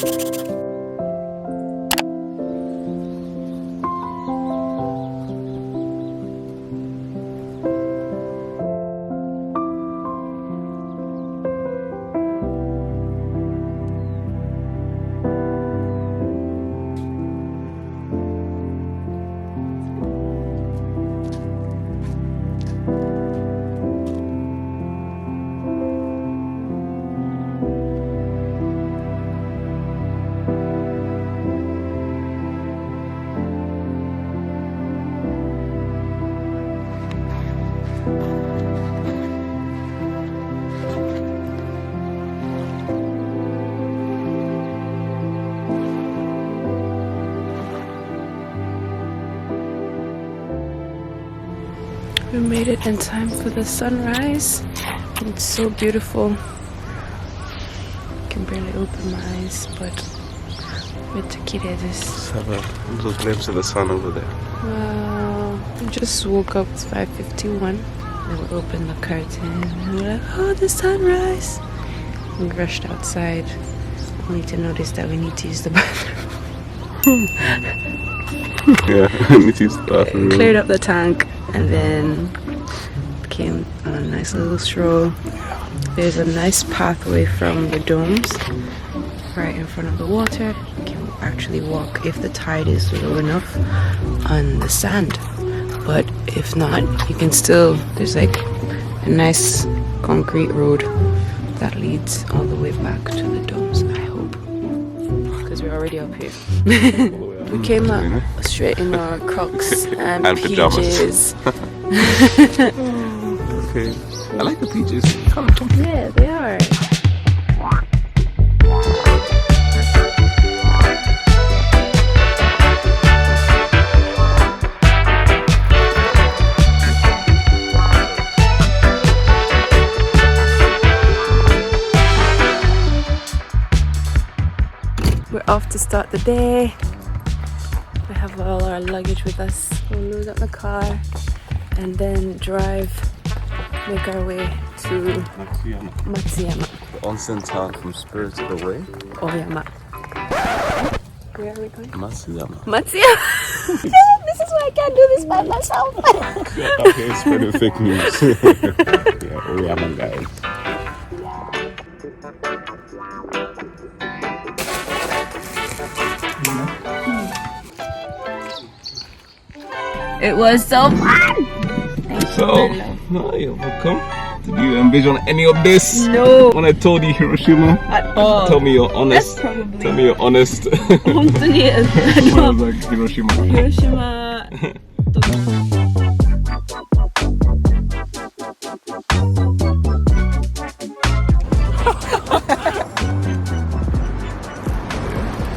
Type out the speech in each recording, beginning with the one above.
We made it in time for the sunrise. It's so beautiful. I can barely open my eyes, but it's Let's have a little glimpse of the sun over there. wow. We just woke up, it's 5:51. And we opened the curtain and we're like, oh, the sunrise. We rushed outside only to notice that we need to use the bathroom. Yeah, I need to use the bathroom. Cleared up the tank and then came on a nice little stroll. There's a nice pathway from the domes right in front of the water. You can actually walk if the tide is low enough on the sand, but if not, you can still, there's like a nice concrete road that leads all the way back to the domes, I hope, because we're already up here. We came up straight in our Crocs and pajamas. PJs. Okay, I like the PJs. Kind of comfy. Yeah, they are. We're off to start the day. We have all our luggage with us. We'll load up the car and then drive, make our way to Matsuyama. The onsen town from Spirited Away. Oyama. Where are we going? Matsuyama. Matsuyama! This is why I can't do this by myself. Okay, spreading fake news. Yeah, Oyama guys. It was so fun! So, no, you're welcome. Did you envision any of this? No. When I told you Hiroshima? At all. Tell me you're honest. That's probably. Tell me you're honest. Honestly, I I was like, Hiroshima. Hiroshima.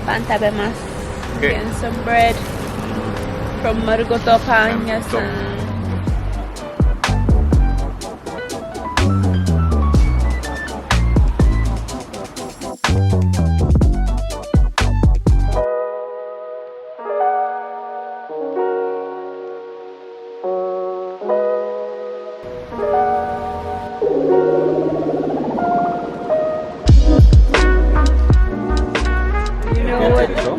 Pan tabemasu. Okay. And some bread from Marugoto Panya-san.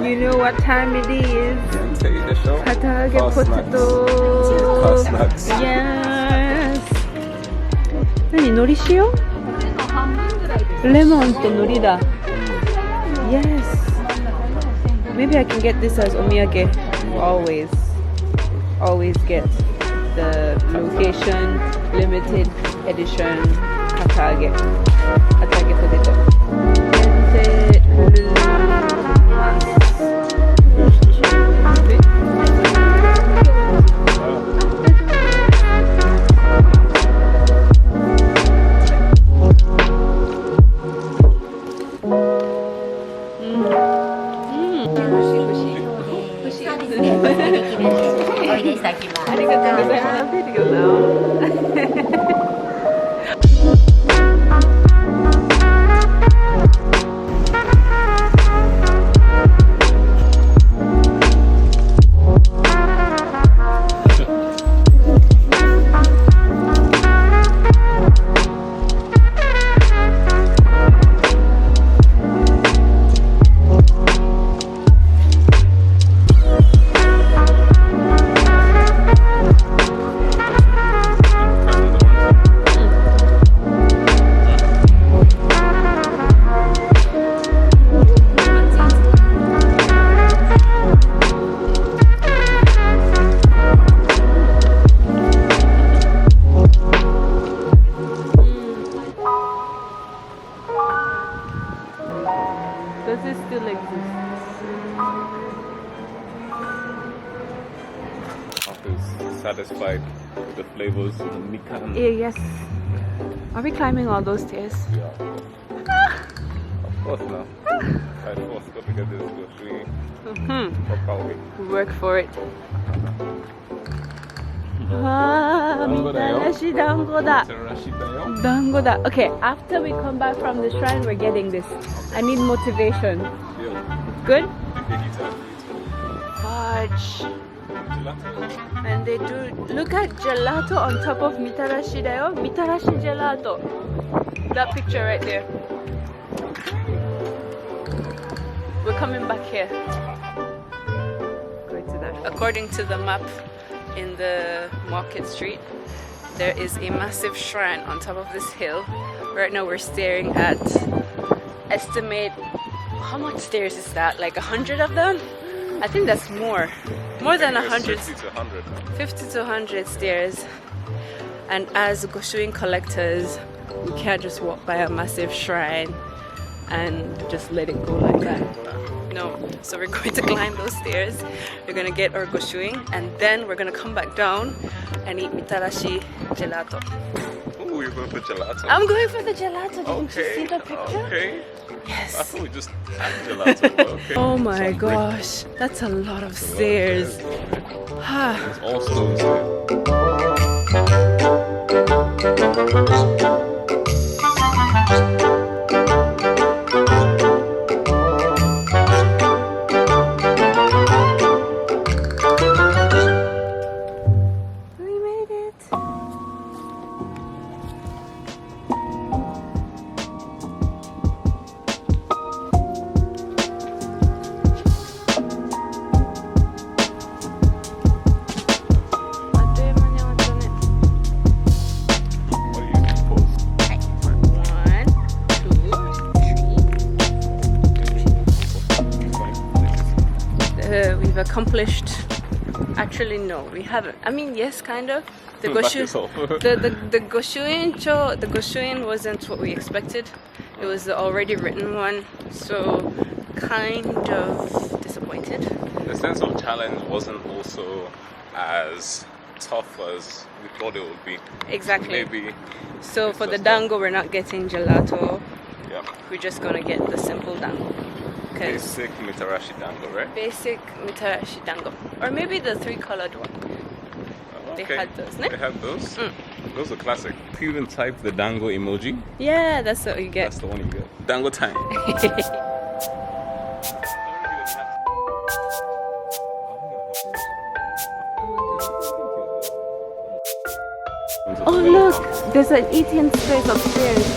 You know what time it is? Take the show. Katage Fast potato. Fast snacks. Yes. 何海苔塩？レモンと海苔だ。Yes. Maybe I can get this as omiyage. Always get the location limited edition katage potato. places still exist. Is satisfied with the flavors of the mikan. Yes. Are we climbing all those stairs? Yeah. Of course now. By force, got to get this grocery properly. We work for it. Ah, mitarashi dango da. Dango da. Okay, after we come back from the shrine, we're getting this. I need motivation. Good? Fudge. And they do, look at gelato on top of mitarashi dayo. Mitarashi gelato. That picture right there. We're coming back here. Going to that. According to the map in the market street, there is a massive shrine on top of this hill. Right now we're staring at, estimate, how much stairs is that? Like 100 of them? I think that's more than 100. 50 to 100. 50 to 100 stairs. And as Goshuin collectors, we can't just walk by a massive shrine and just let it go like that. No, so we're going to climb those stairs. We're gonna get our Goshuin, and then we're gonna come back down and eat mitarashi gelato. Oh, you're going for gelato? I'm going for the gelato. Didn't you see the picture? Okay. Yes. I thought we just had gelato. Okay. Oh my gosh, that's a lot of stairs. There's all stones there. We made it. We've accomplished. Actually, no, we haven't. I mean, yes, kind of. The Goshuin wasn't what we expected. It was the already written one, so kind of disappointed. The sense of challenge wasn't also as tough as we thought it would be. Exactly. Maybe. So for the dango, we're not getting gelato. Yeah. We're just gonna get the simple dango. Basic mitarashi dango, right? Basic mitarashi dango, or maybe the 3-colored one. Okay. They had those, ne? They had those? Those are classic. If you even type the dango emoji, Yeah, that's what you get. that's the one you get. Dango time. Oh look, there's an eating space upstairs.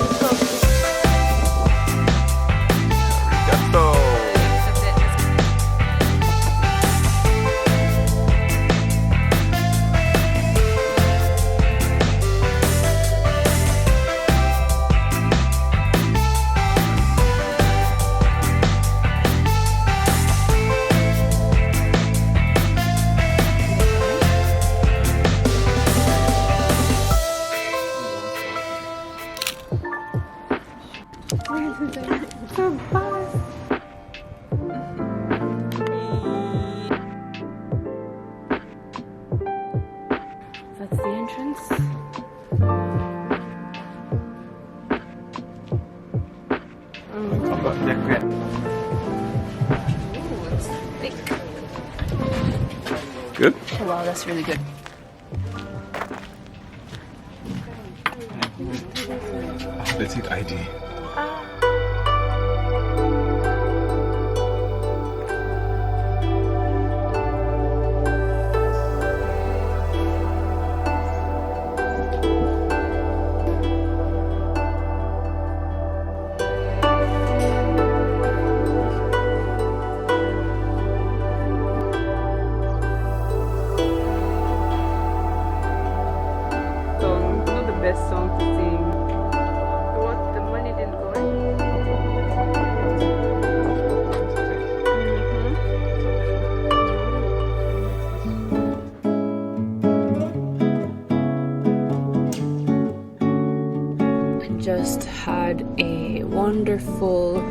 So that's the entrance. Ooh, it's thick. Good? Oh, wow, that's really good. Athletic ID. Song, not the best song to sing. What, the money didn't go in? Just had a wonderful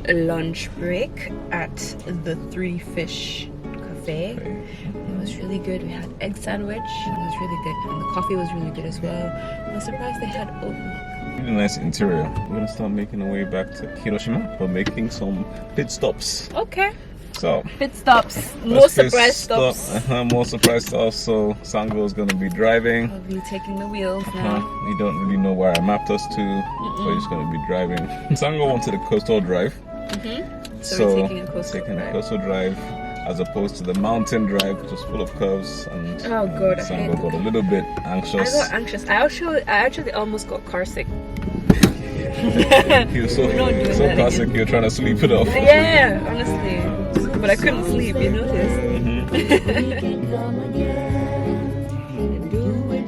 lunch break at the Three Fish Cafe. It was really good. We had egg sandwich. It was really good, and the coffee was really good as well. I was surprised they had oat milk. Really nice interior. We're gonna start making our way back to Hiroshima for making some pit stops. Okay. So Pit stops. More surprise stops. More surprise stops. So Sango is gonna be driving. I'll be taking the wheels now. We don't really know where I mapped us to. We're just gonna be driving. Sango wanted a coastal drive. So we're taking a coastal drive as opposed to the mountain drive, which was full of curves. And oh god, I Sango hate got a little bit anxious. I got anxious. I actually almost got car sick. He was so car sick, you're trying to sleep it off. Yeah, honestly. But I couldn't sleep, you noticed?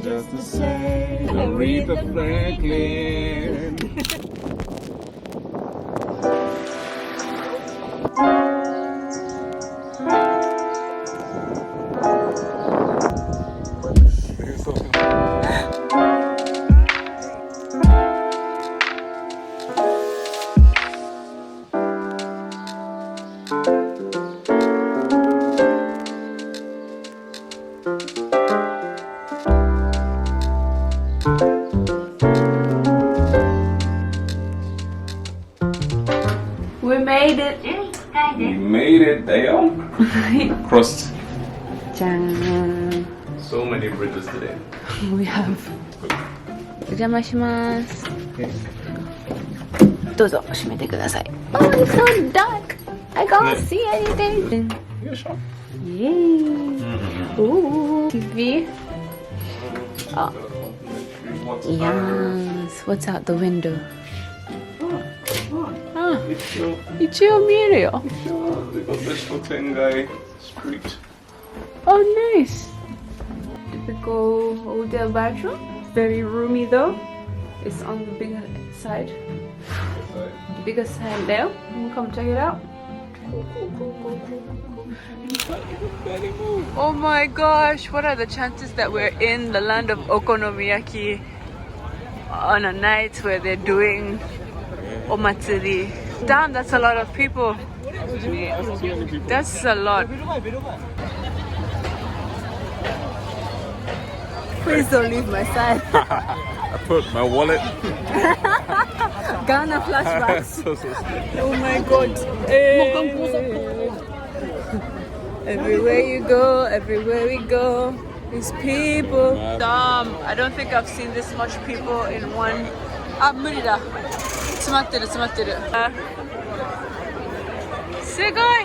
Just the same, Aretha Franklin. We made it. We made it, Dale. Crossed Jan. so many bridges today. We have. Ojamashimashou. Dozo, shimete kudasai. Oh, it's so dark. I can't see anything. Yeah, sure. Yay. Ooh. TV. Oh. Yes. What's out the window? Ichiyo miere yo. They got this Shotengai street. Oh, nice. Typical hotel bathroom. Very roomy though. It's on the bigger side. The bigger side there. We'll come check it out. Oh my gosh, what are the chances that we're in the land of okonomiyaki on a night where they're doing omatsuri? Damn, that's a lot of people. That's a lot. Please don't leave my side. I put my wallet. Ghana flashbacks. Oh my god. Everywhere you go, everywhere we go, there's people. I don't think I've seen this much people in one. Murida. Tsumatteru. Sugoi!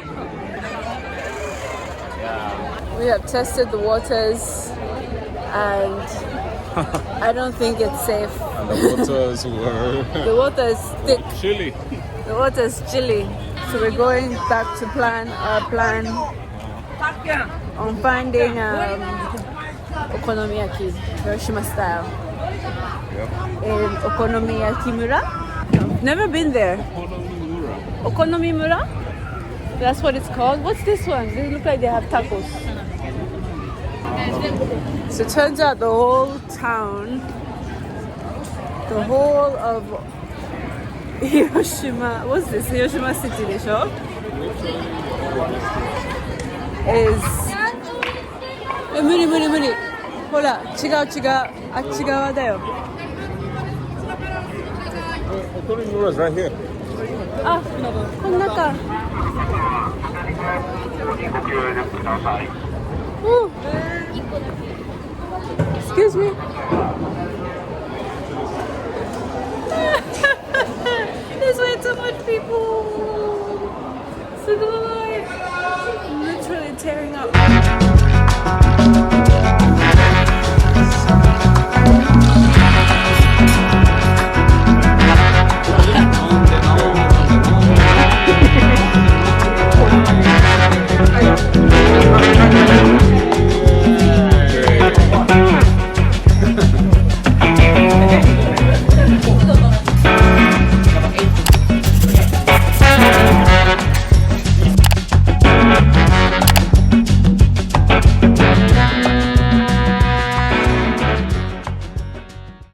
We have tested the waters and I don't think it's safe. And the waters were The water is thick. chilly. The water is chilly. So we're going back to our plan on finding okonomiyaki, Hiroshima style. In Okonomiyaki Mura. I've never been there. Okonomi Mura? That's what it's called. What's this one? They look like they have tacos. So it turns out the whole town, the whole of Hiroshima, what's this? Hiroshima City, de sho? Is... muri. Hola, 違う。あっち側だよ。Okonomiyura is right here. あ、こんなか。Excuse me.